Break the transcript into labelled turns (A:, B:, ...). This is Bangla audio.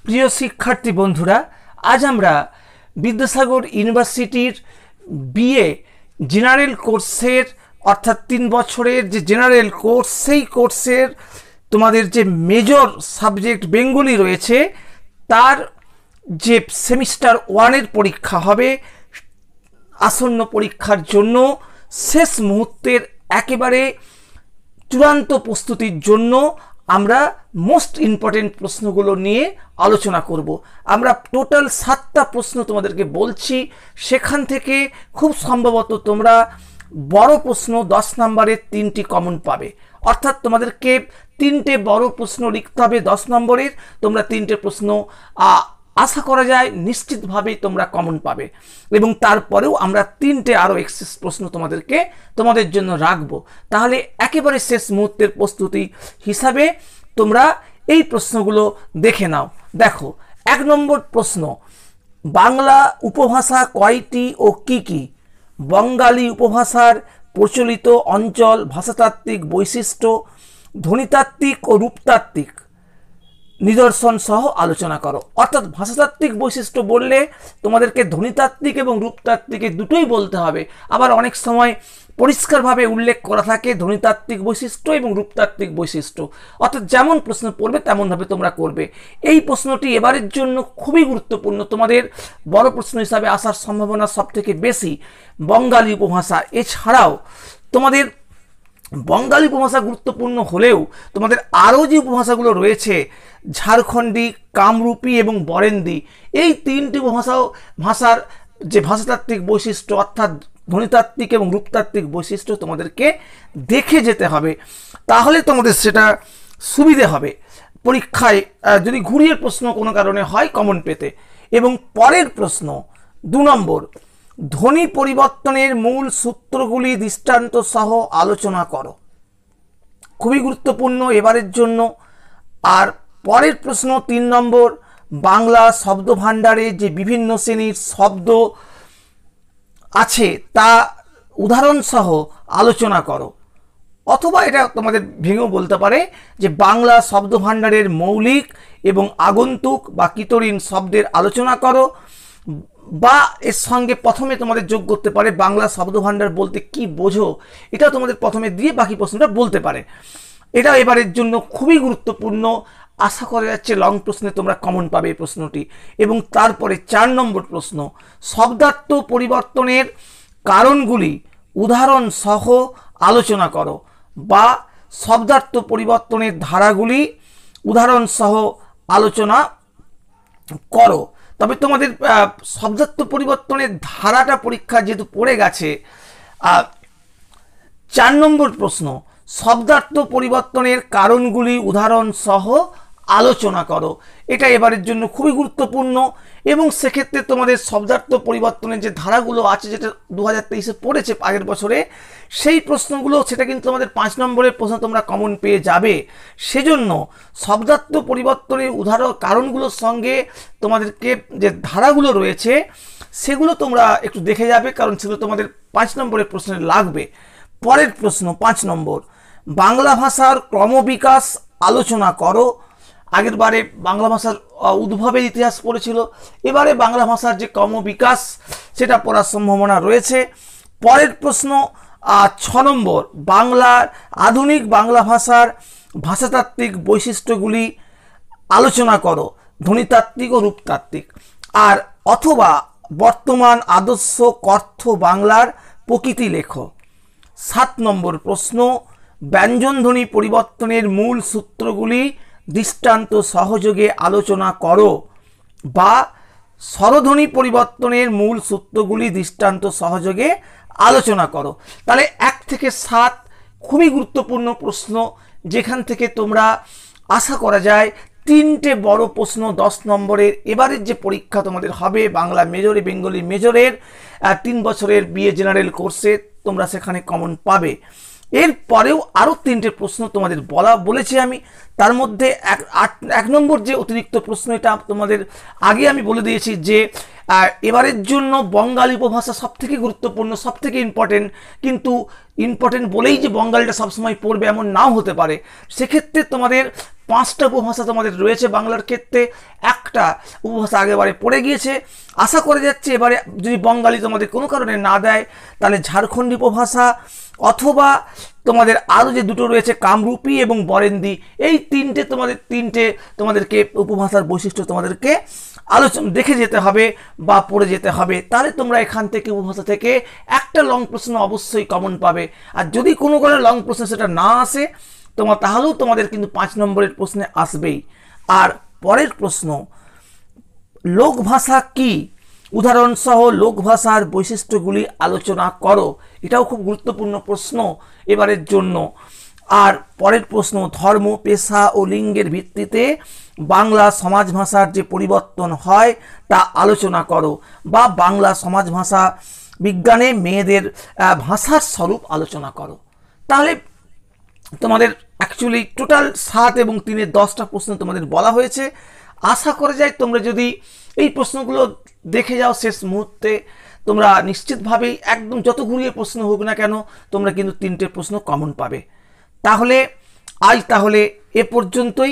A: প্রিয় শিক্ষার্থী বন্ধুরা, আজ আমরা বিদ্যাসাগর ইউনিভার্সিটির বিএ জেনারেল কোর্সের অর্থাৎ 3 বছরের যে জেনারেল কোর্স, সেই কোর্সের তোমাদের যে মেজর সাবজেক্ট বেঙ্গলি রয়েছে তার যে সেমিস্টার 1-এর পরীক্ষা হবে, আসন্ন পরীক্ষার জন্য শেষ মুহূর্তের একেবারে চূড়ান্ত প্রস্তুতির জন্য আমরা মোস্ট ইম্পর্টেন্ট প্রশ্নগুলো নিয়ে আলোচনা করব। আমরা টোটাল 7টা প্রশ্ন তোমাদেরকে বলছি, সেখান থেকে খুব সম্ভবত তোমরা বড় প্রশ্ন 10 নম্বরের 3টি কমন পাবে। অর্থাৎ তোমাদেরকে 3টে বড় প্রশ্ন লিখতে হবে 10 নম্বরের, তোমরা 3টে প্রশ্ন আশা করা যায় নিশ্চিতভাবে তোমরা কমন পাবে। এবং তারপরেও আমরা 3টে আরও এক্সেস প্রশ্ন তোমাদের জন্য রাখবো। তাহলে একেবারে শেষ মুহূর্তের প্রস্তুতি হিসাবে তোমরা এই প্রশ্নগুলো দেখে নাও। দেখো, 1 নম্বর প্রশ্ন, বাংলা উপভাষা কয়টি ও কি কি? বঙ্গালী উপভাষার প্রচলিত অঞ্চল, ভাষাতাত্ত্বিক বৈশিষ্ট্য, ধ্বনিতাত্ত্বিক ও রূপতাত্ত্বিক নিদর্শন সহ আলোচনা করো। অর্থাৎ ভাষাতাত্ত্বিক বৈশিষ্ট্য বললে তোমাদেরকে ধ্বনিতাত্ত্বিক এবং রূপতাত্ত্বিক দুটোই বলতে হবে। আবার অনেক সময় পরিষ্কারভাবে উল্লেখ করা থাকে ধ্বনিতাত্ত্বিক বৈশিষ্ট্য এবং রূপতাত্ত্বিক বৈশিষ্ট্য। অর্থাৎ যেমন প্রশ্ন পড়বে তেমনভাবে তোমরা করবে। এই প্রশ্নটি এবারের জন্য খুবই গুরুত্বপূর্ণ, তোমাদের বড় প্রশ্ন হিসাবে আসার সম্ভাবনা সবথেকে বেশি। বঙ্গালী উপভাষা এছাড়াও তোমাদের বঙ্গালী উপভাষা গুরুত্বপূর্ণ হলেও তোমাদের আরও যে উপভাষাগুলো রয়েছে, ঝাড়খণ্ডী, কামরূপী এবং বরেন্দ্রী, এই 3টি ভাষার যে ভাষাতাত্ত্বিক বৈশিষ্ট্য অর্থাৎ ধ্বনিতাত্ত্বিক এবং রূপতাত্ত্বিক বৈশিষ্ট্য তোমাদেরকে দেখে যেতে হবে, তাহলে তোমাদের সেটা সুবিধে হবে পরীক্ষায় যদি ঘুরিয়ে প্রশ্ন কোনো কারণে হয় কমন পেতে। এবং পরের প্রশ্ন 2 নম্বর, ধ্বনি পরিবর্তনের মূল সূত্রগুলি দৃষ্টান্ত সহ আলোচনা করো। খুবই গুরুত্বপূর্ণ এবারের জন্য। আর পরের প্রশ্ন 3 নম্বর, বাংলা শব্দ ভাণ্ডারে যে বিভিন্ন শ্রেণীর শব্দ আছে তা উদাহরণ সহ আলোচনা করো। অথবা এটা তোমাদের ভেঙেও বলতে পারে যে বাংলা শব্দ ভাণ্ডারের মৌলিক এবং আগন্তুক বা কিতরিন শব্দের আলোচনা করো, বা এর সঙ্গে প্রথমে তোমাদের যোগ করতে পারে বাংলা শব্দ ভাণ্ডার বলতে কি বোঝো, এটা তোমাদের প্রথমে দিয়ে বাকি প্রশ্নটা বলতে পারে। এটা এবারের জন্য খুবই গুরুত্বপূর্ণ, আশা করা যাচ্ছে লং প্রশ্নে তোমরা কমন পাবে এই প্রশ্নটি। এবং তারপরে 4 নম্বর প্রশ্ন, শব্দার্থ পরিবর্তনের কারণগুলি উদাহরণ সহ আলোচনা করো, বা শব্দার্থ পরিবর্তনের ধারাগুলি উদাহরণ সহ আলোচনা করো। তবে তোমাদের শব্দার্থ পরিবর্তনের ধারাটা পরীক্ষা যেহেতু পড়ে গেছে, 4 নম্বর প্রশ্ন, শব্দার্থ পরিবর্তনের কারণগুলি উদাহরণ সহ আলোচনা করো। এটা এবারের জন্য খুবই গুরুত্বপূর্ণ। এবং সেক্ষেত্রে তোমাদের শব্দার্থ পরিবর্তনের যে ধারাগুলো আছে, যেটা 2023-এ পড়েছে আগের বছরে, সেই প্রশ্নগুলো সেটা কিন্তু তোমাদের 5 নম্বরের প্রশ্ন তোমরা কমন পেয়ে যাবে। সেজন্য শব্দার্থ পরিবর্তনের উদাহরণ কারণগুলোর সঙ্গে তোমাদেরকে যে ধারাগুলো রয়েছে সেগুলো তোমরা একটু দেখে যাবে, কারণ সেগুলো তোমাদের 5 নম্বরের প্রশ্নে লাগবে। পরের প্রশ্ন 5 নম্বর, বাংলা ভাষার ক্রমবিকাশ আলোচনা করো। আগের বারে বাংলা ভাষার উদ্ভবের ইতিহাস পড়েছিল, এবারে বাংলা ভাষার যে ক্রমবিকাশ সেটা পড়ার সম্ভাবনা রয়েছে। পরের প্রশ্ন 6 নম্বর, বাংলার আধুনিক বাংলা ভাষার ভাষাতাত্ত্বিক বৈশিষ্ট্যগুলি আলোচনা করো, ধ্বনিতাত্ত্বিক ও রূপতাত্ত্বিক। আর অথবা বর্তমান আদর্শ কথ্য বাংলার প্রকৃতি লেখো। 7 নম্বর প্রশ্ন, ব্যঞ্জনধ্বনি পরিবর্তনের মূল সূত্রগুলি দৃষ্টান্ত সহযোগে আলোচনা করো, বা স্বরধ্বনি পরিবর্তনের মূল সূত্রগুলি দৃষ্টান্ত সহযোগে আলোচনা করো। তাহলে 1 থেকে 7 খুবই গুরুত্বপূর্ণ প্রশ্ন, যেখান থেকে তোমরা আশা করা যায় 3টে বড় প্রশ্ন 10 নম্বরের এবারের যে পরীক্ষা তোমাদের হবে বাংলা মেজরে বেঙ্গলি মেজরের 3 বছরের বিএ জেনারেল কোর্সে, তোমরা সেখানে কমন পাবে। এরপরেও আরও 3টে প্রশ্ন তোমাদের বলেছি আমি। তার মধ্যে 1 নম্বর যে অতিরিক্ত প্রশ্ন, এটা তোমাদের আগে আমি বলে দিয়েছি যে আর এবারের জন্য বঙ্গালী উপভাষা সবথেকে গুরুত্বপূর্ণ, সবথেকে ইম্পর্টেন্ট। কিন্তু ইম্পর্টেন্ট বলেই যে বঙ্গালীটা সবসময় পড়বে এমন নাও হতে পারে। সেক্ষেত্রে তোমাদের 5টা উপভাষা তোমাদের রয়েছে বাংলার ক্ষেত্রে, একটা উপভাষা আগেবারে পড়ে গিয়েছে। আশা করে যাচ্ছে এবারে যদি বঙ্গালী তোমাদের কোনো কারণে না দেয় তাহলে ঝাড়খণ্ডী উপভাষা, অথবা তোমাদের আরও যে দুটো রয়েছে কামরূপী এবং বরেন্দ্রী, এই তোমাদেরকে উপভাষার বৈশিষ্ট্য তোমাদেরকে আলোচনা দেখে যেতে হবে বা পড়ে যেতে হবে। তাহলে তোমরা এখান থেকে উপভাষা থেকে একটা লং প্রশ্ন অবশ্যই কমন পাবে। আর যদি কোনো লং প্রশ্ন সেটা না আসে তাহলেও তোমাদের কিন্তু 5 নম্বরের প্রশ্নে আসবেই। আর পরের প্রশ্ন, লোকভাষা কি? উদাহরণ সহ লোকভাষার বৈশিষ্ট্যগুলি আলোচনা করো। এটাও খুব গুরুত্বপূর্ণ প্রশ্ন এবারের জন্য। আর পরের প্রশ্ন, ধর্ম, পেশা ও লিঙ্গের ভিত্তিতে বাংলা সমাজ ভাষার যে পরিবর্তন হয় তা আলোচনা করো, বা বাংলা সমাজ ভাষা বিজ্ঞানে মেয়েদের ভাষার স্বরূপ আলোচনা করো। তাহলে তোমাদের অ্যাকচুয়ালি টোটাল 7 এবং 3 10টা প্রশ্ন তোমাদের বলা হয়েছে। আশা করা যায় তোমরা যদি এই প্রশ্নগুলো দেখে যাও শেষ মুহূর্তে, তোমরা নিশ্চিতভাবেই একদম যত ঘুরিয়ে প্রশ্ন হোক না কেন তোমরা কিন্তু 3টে প্রশ্ন কমন পাবে। তাহলে আজ এ পর্যন্তই।